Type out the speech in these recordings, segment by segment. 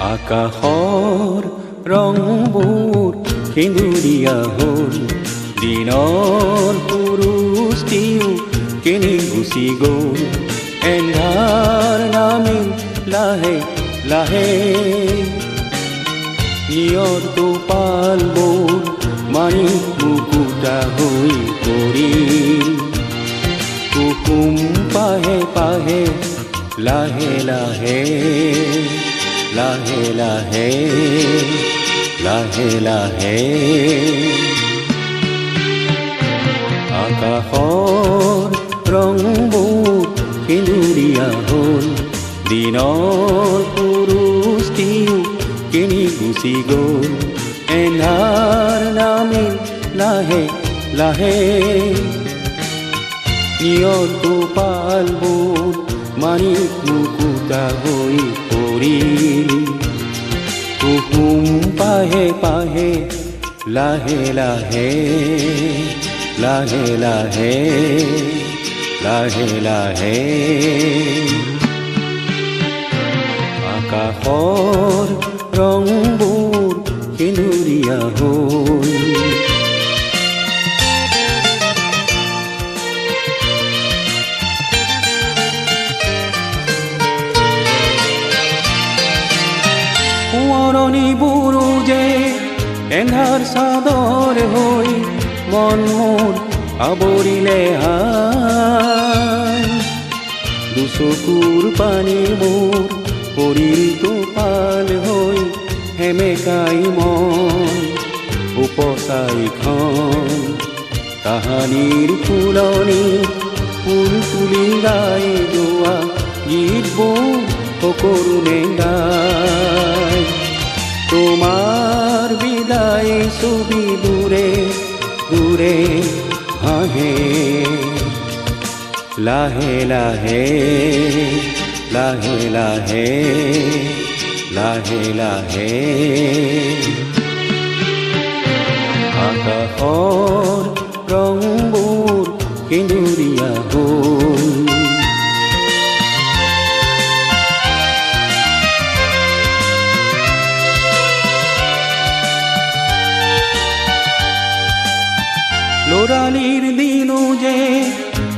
আকাশৰ ৰংবোৰ সেন্দুৰীয়া হ'ল দিনৰ পুৰুষটিও কেনি গুচি গ'ল এন্ধাৰ নামিল লাহে লাহে নিয়ৰ টোপালবোৰ মাৰি মুকুতা হৈ পৰিল কুকুম পাহে পাহে লাহে লাহে লাহে লাহে লাহে লাহে আকাশৰ ৰংবোৰ সেন্দুৰীয়া হ'ল দিনৰ পুৰুষটিও কেনি গুচি গ'ল এন্ধাৰ নামিল লাহে লাহে নিয়ৰ টোপালবোৰ মাৰি মুকুতা হৈ পৰিল কুকুম পাহে পাহে লাহে লাহে লাহে লাহে লাহে লাহে আকাশৰ ৰংবোৰ সেন্দুৰীয়া হ'ল সোঁৱৰণিবোৰ যে এন্ধাৰ চাদৰ হৈ মন মোৰ আৱৰিলে হায় দুচকুৰ পানী মোৰ পৰিল টোপাল হৈ সেমেকাই মন উপচাইখন কাহানিৰ ফুলনি ফুল তুলি গাই যোৱা গীতবোৰ সকলোনে গায় তোমাৰ বিদায় ছবি দূৰে দূৰে ভাহে লাহে লাহে লাহে লাহে লাহে লাহে আকাশৰ ৰংবোৰ সেন্দুৰীয়া হ'ল লৰালিৰ দিনো যে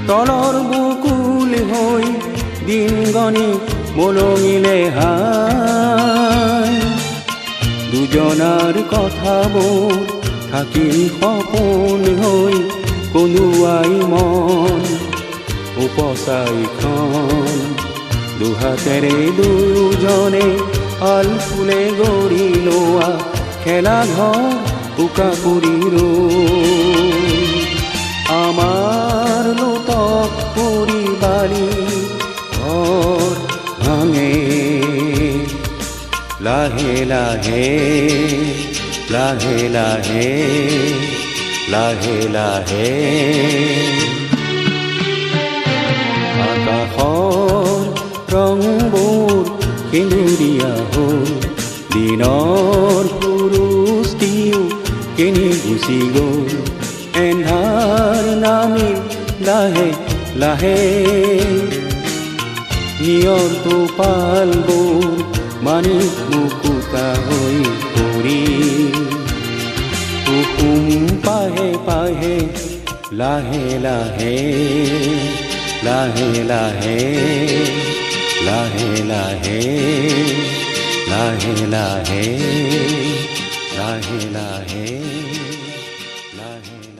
তলৰ বুকুল হৈ দিন গণি মলঙিলে হায় দুজনাৰ কথাবোৰ থাকিল সপোন হৈ কন্দুৱাই মন উপচাইখন দুহাতেৰে দুয়োজনে আল ফুলে গঢ়ি লোৱা খেলা ঘৰ উকা পুৰি আমাৰ লোটক পৰি বালি ঘৰ ভাঙে লাহে লাহে লাহে লাহে লাহে লাহে আকাশৰ ৰংবোৰ সেন্দুৰীয়া হ'ল দিনৰ পুৰুষটিও কেনি গুচি গ'ল এন্ধাৰ নামিল লাহে লাহে নিয়ৰ টোপালবোৰ মাৰি মুকুতা হৈ পৰিল কুকুম পাহে পাহে লাহে লাহে লাহে লাহে লাহে লাহে লাহে লাহে লাহে লাহে লাহে